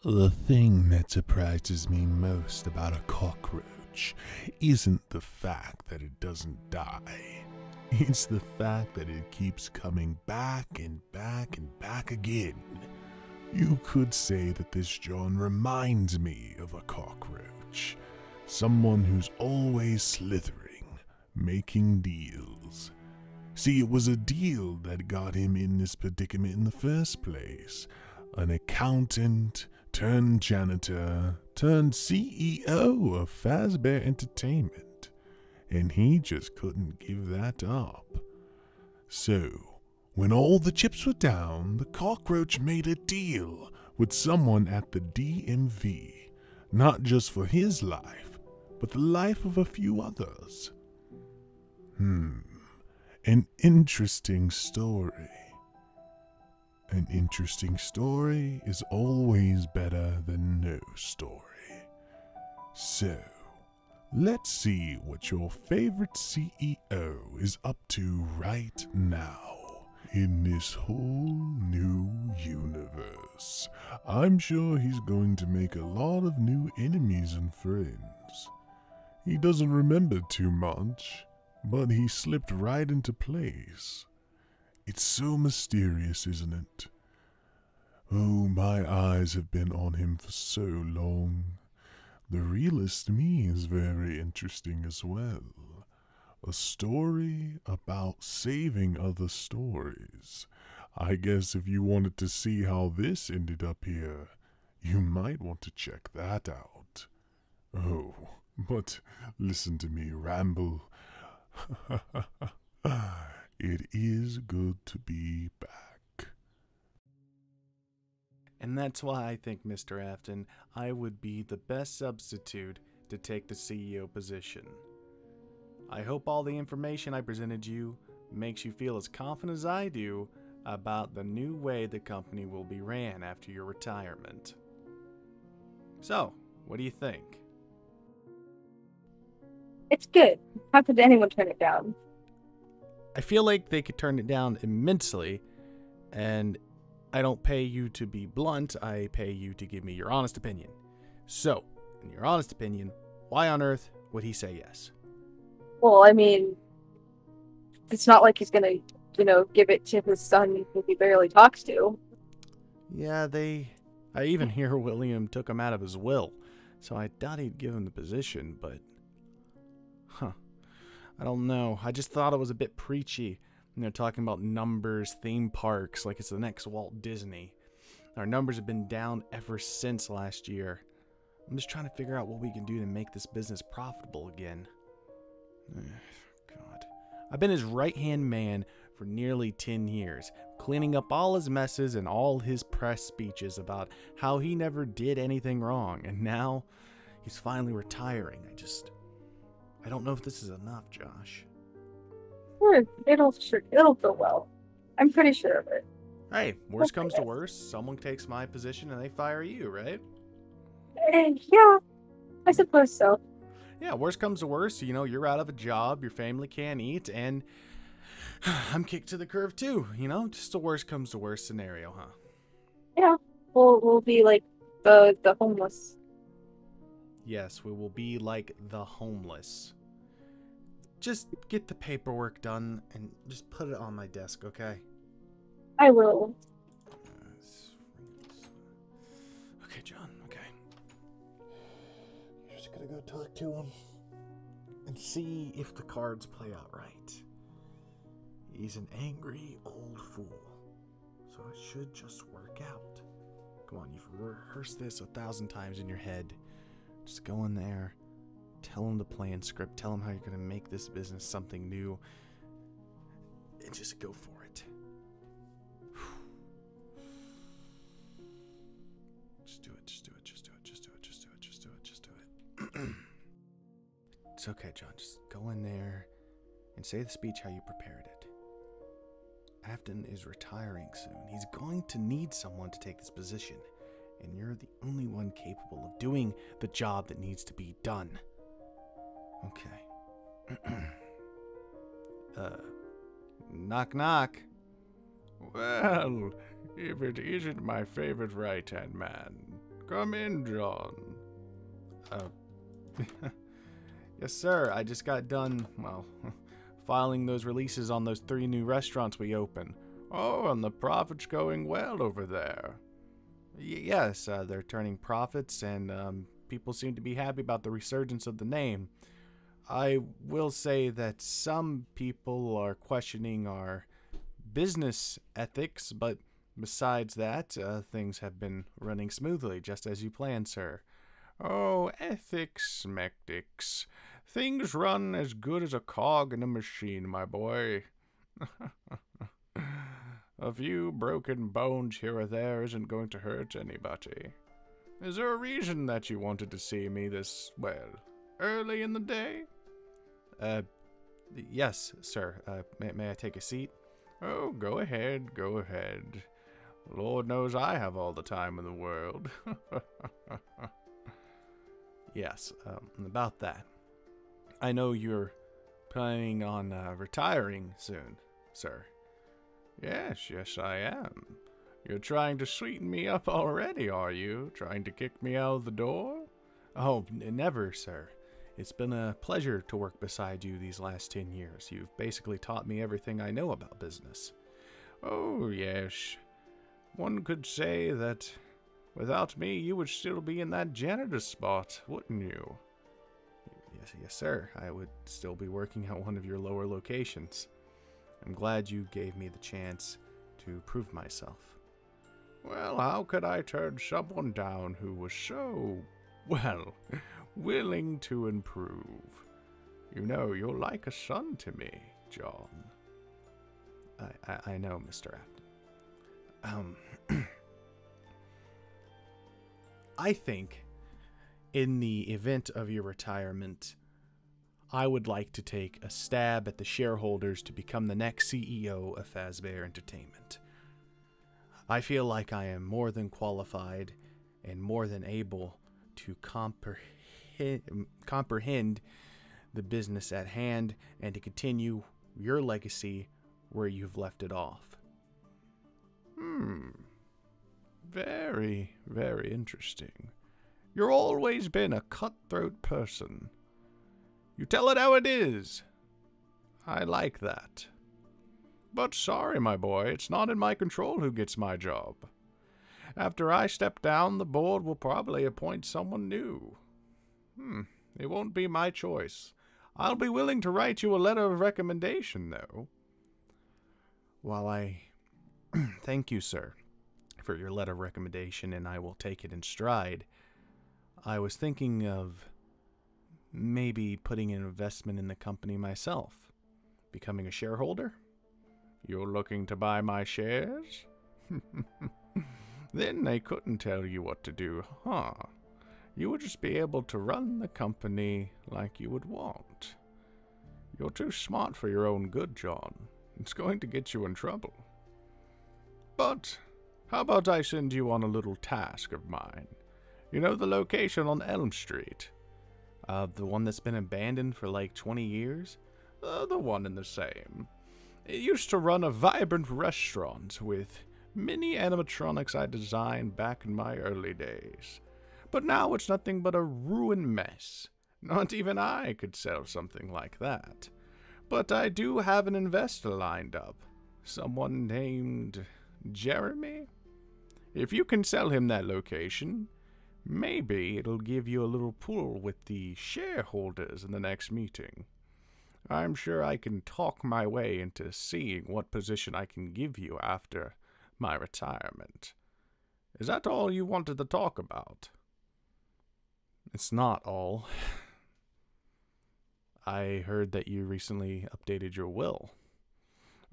The thing that surprises me most about a cockroach isn't the fact that it doesn't die. It's the fact that it keeps coming back and back and back again. You could say that this John reminds me of a cockroach. Someone who's always slithering, making deals. See, it was a deal that got him in this predicament in the first place. An accountant turned janitor turned CEO of Fazbear Entertainment. And he just couldn't give that up. So, when all the chips were down, the cockroach made a deal with someone at the DMV. Not just for his life, but the life of a few others. An interesting story. An interesting story is always better than no story. So, let's see what your favorite CEO is up to right now in this whole new universe. I'm sure he's going to make a lot of new enemies and friends. He doesn't remember too much, but he slipped right into place. It's so mysterious, isn't it? Oh, my eyes have been on him for so long. The realist me is very interesting as well. A story about saving other stories. I guess if you wanted to see how this ended up here, you might want to check that out. Oh, but listen to me ramble. It is good to be back. And that's why I think, Mr. Afton, I would be the best substitute to take the CEO position. I hope all the information I presented you makes you feel as confident as I do about the new way the company will be ran after your retirement. So, what do you think? It's good. How could anyone turn it down? I feel like they could turn it down immensely, and I don't pay you to be blunt, I pay you to give me your honest opinion. So, in your honest opinion, why on earth would he say yes? Well, I mean, it's not like he's gonna, give it to his son who he barely talks to. Yeah, I even hear William took him out of his will, so I doubt he'd give him the position, but I don't know. I just thought it was a bit preachy. Talking about numbers, theme parks, like it's the next Walt Disney. Our numbers have been down ever since last year. I'm just trying to figure out what we can do to make this business profitable again. God. I've been his right-hand man for nearly 10 years, cleaning up all his messes and all his press speeches about how he never did anything wrong, and now he's finally retiring. I don't know if this is enough, Josh. Sure, it'll go well. I'm pretty sure of it. Hey, worst comes to worst, someone takes my position and they fire you, right? Yeah, I suppose so. Yeah, worst comes to worst, you're out of a job, your family can't eat, and I'm kicked to the curb too, just the worst comes to worst scenario, huh? Yeah, we'll be like the homeless. Yes, we will be like the homeless. Just get the paperwork done and just put it on my desk, okay? I will. Okay, John, okay. You're just gonna go talk to him and see if the cards play out right. He's an angry old fool, so it should just work out. Come on, you've rehearsed this 1,000 times in your head. Just go in there, tell him the plan script, tell him how you're going to make this business something new, and just go for it. Just do it. It's okay, John. Just go in there and say the speech how you prepared it. Afton is retiring soon. He's going to need someone to take this position. And you're the only one capable of doing the job that needs to be done. Okay. Knock knock. Well, if it isn't my favorite right-hand man, Come in, John. Yes, sir. I just got done, well, filing those releases on those 3 new restaurants we opened. Oh, and the profit's going well over there. Yes, they're turning profits, and people seem to be happy about the resurgence of the name. I will say that some people are questioning our business ethics, but besides that, things have been running smoothly, just as you planned, sir. Oh, ethics, smectics. Things run as good as a cog in a machine, my boy. A few broken bones here or there isn't going to hurt anybody. Is there a reason that you wanted to see me this, well, early in the day? Yes, sir. May I take a seat? Oh, go ahead, go ahead. Lord knows I have all the time in the world. Yes, about that. I know you're planning on retiring soon, sir. Yes, I am. You're trying to sweeten me up already, are you? Trying to kick me out of the door? Oh, never, sir. It's been a pleasure to work beside you these last 10 years. You've basically taught me everything I know about business. Oh, yes. One could say that without me, you would still be in that janitor spot, wouldn't you? Yes, sir. I would still be working at one of your lower locations. I'm glad you gave me the chance to prove myself. Well, how could I turn someone down who was so, well, willing to improve? You know, you're like a son to me, John. I know, Mr. Afton. I think, in the event of your retirement, I would like to take a stab at the shareholders to become the next CEO of Fazbear Entertainment. I feel like I am more than qualified and more than able to comprehend the business at hand and to continue your legacy where you've left it off. Very, very interesting. You've always been a cutthroat person. You tell it how it is. I like that. But sorry, my boy, it's not in my control who gets my job. After I step down, the board will probably appoint someone new. It won't be my choice. I'll be willing to write you a letter of recommendation, though. While I thank you, sir, for your letter of recommendation, and I will take it in stride, I was thinking of maybe putting an investment in the company myself. Becoming a shareholder? You're looking to buy my shares? Then they couldn't tell you what to do, huh? You would just be able to run the company like you would want. You're too smart for your own good, John. It's going to get you in trouble. But how about I send you on a little task of mine? You know the location on Elm Street? The one that's been abandoned for like 20 years? The one and the same. It used to run a vibrant restaurant with many animatronics I designed back in my early days. But now it's nothing but a ruined mess. Not even I could sell something like that. But I do have an investor lined up. Someone named Jeremy? If you can sell him that location, maybe it'll give you a little pull with the shareholders in the next meeting. I'm sure I can talk my way into seeing what position I can give you after my retirement. Is that all you wanted to talk about? It's not all. I heard that you recently updated your will.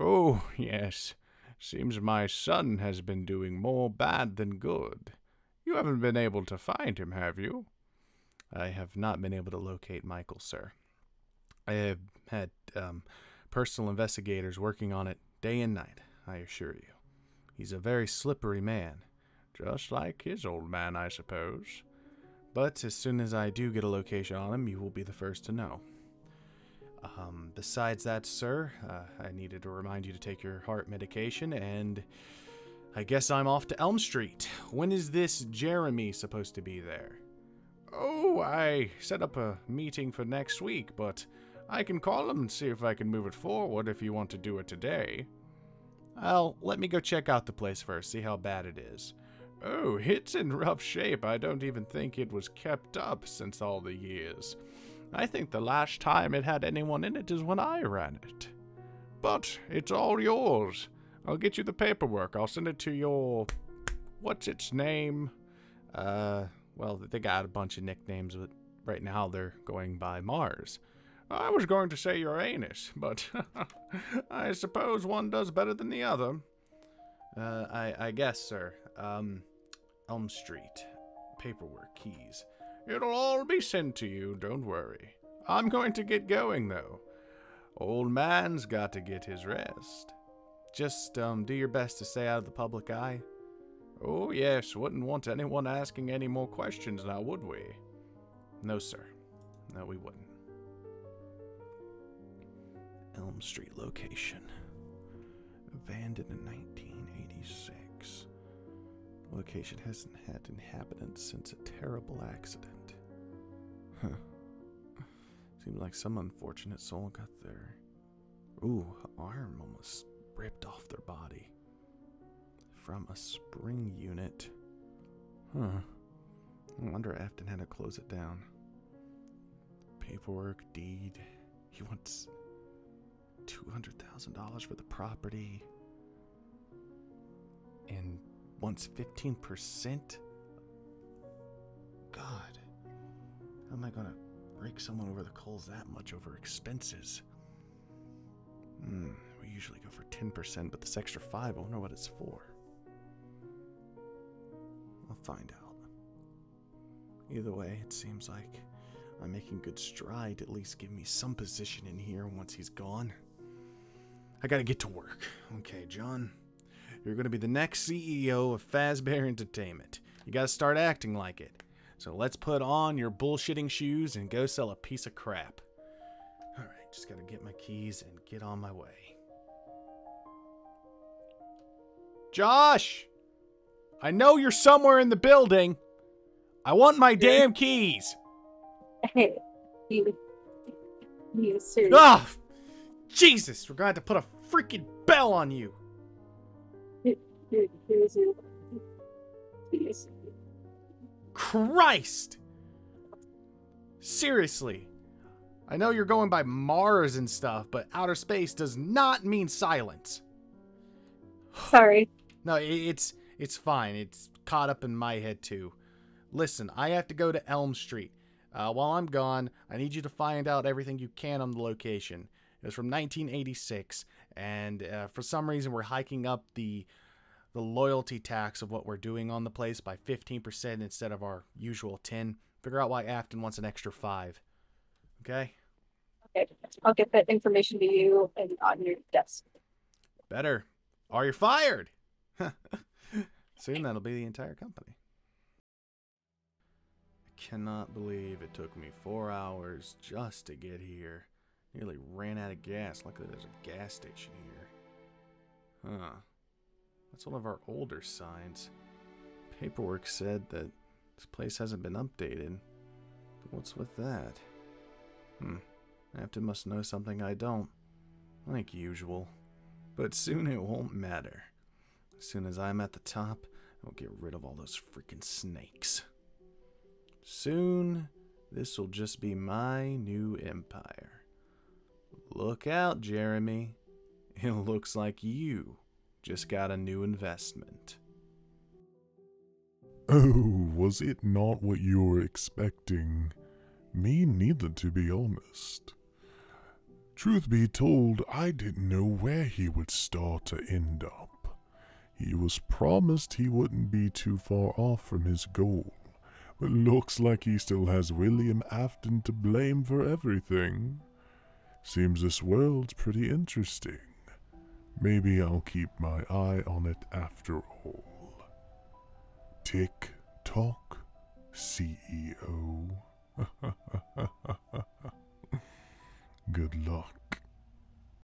Oh, yes. Seems my son has been doing more bad than good. You haven't been able to find him, have you? I have not been able to locate Michael, sir. I have had personal investigators working on it day and night, I assure you. He's a very slippery man, just like his old man, I suppose. But as soon as I do get a location on him, you will be the first to know. Besides that, sir, I needed to remind you to take your heart medication, and I guess I'm off to Elm Street. When is this Jeremy supposed to be there? Oh, I set up a meeting for next week, but I can call him and see if I can move it forward if you want to do it today. Well, let me go check out the place first, see how bad it is. Oh, it's in rough shape. I don't even think it was kept up since all the years. I think the last time it had anyone in it is when I ran it. But it's all yours. I'll get you the paperwork. I'll send it to your... what's its name? Well, they got a bunch of nicknames, but right now they're going by Mars. I was going to say Uranus, but I suppose one does better than the other. I guess, sir. Elm Street. Paperwork, keys. It'll all be sent to you, don't worry. I'm going to get going, though. Old man's got to get his rest. Just, do your best to stay out of the public eye. Oh, yes, wouldn't want anyone asking any more questions now, would we? No, sir. No, we wouldn't. Elm Street location. Abandoned in 1986. Location hasn't had inhabitants since a terrible accident. Huh. Seems like some unfortunate soul got their... arm almost ripped off their body. From a spring unit. Huh. I wonder Afton had to close it down. Paperwork, deed. He wants $200,000 for the property. And wants 15%? God. How am I gonna rake someone over the coals that much over expenses? We usually go for 10%, but this extra 5, I wonder what it's for. I'll find out. Either way, it seems like I'm making good stride to at least give me some position in here once he's gone. I gotta get to work. Okay, John. You're gonna be the next CEO of Fazbear Entertainment. You gotta start acting like it. So let's put on your bullshitting shoes and go sell a piece of crap. Alright, just gotta get my keys and get on my way. Josh! I know you're somewhere in the building. I want my damn keys. Hey, you serious? Ah! Jesus, we're gonna have to put a freaking bell on you. Christ! Seriously. I know you're going by Mars and stuff, but outer space does not mean silence. Sorry. No, it's fine. It's caught up in my head too. Listen, I have to go to Elm Street. While I'm gone, I need you to find out everything you can on the location. It was from 1986, and for some reason we're hiking up the loyalty tax of what we're doing on the place by 15% instead of our usual 10. Figure out why Afton wants an extra 5. Okay? Okay, I'll get that information to you and on your desk. Better. Or you're fired! Soon that'll be the entire company. I cannot believe it took me 4 hours just to get here. Nearly ran out of gas. Luckily there's a gas station here. Huh. That's one of our older signs. Paperwork said that this place hasn't been updated. But what's with that? Afton must know something I don't. Like usual. But soon it won't matter. As soon as I'm at the top, I'll get rid of all those freaking snakes. Soon, this will just be my new empire. Look out, Jeremy. It looks like you just got a new investment. Oh, was it not what you were expecting? Me neither, to be honest. Truth be told, I didn't know where he would start to end up. He was promised he wouldn't be too far off from his goal, but looks like he still has William Afton to blame for everything. Seems this world's pretty interesting. Maybe I'll keep my eye on it after all. Tick tock, CEO. Good luck.